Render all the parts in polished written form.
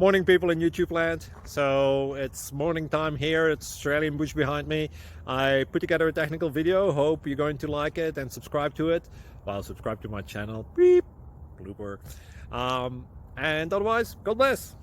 Morning, people in YouTube land. So it's morning time here. It's Australian bush behind me. I put together a technical video. Hope you're going to like it and subscribe to it. Well, subscribe to my channel. Beep. Blooper. And otherwise, God bless.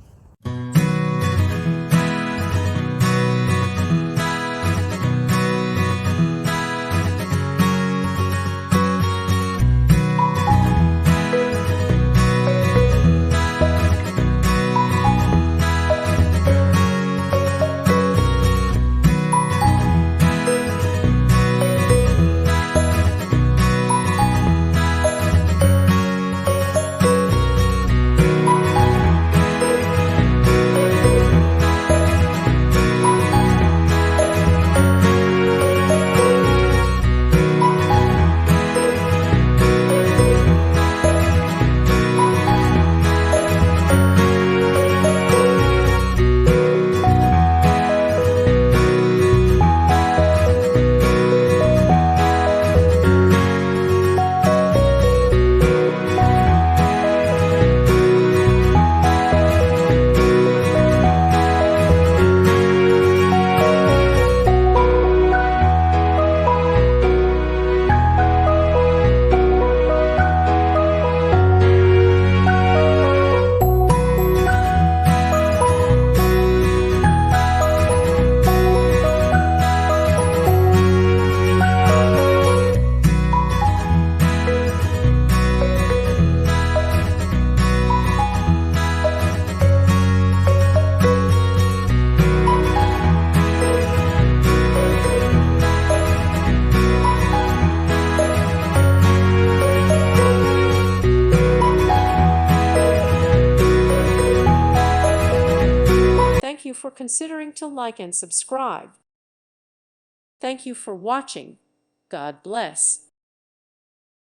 Thank you for considering to like and subscribe. Thank you for watching. God bless.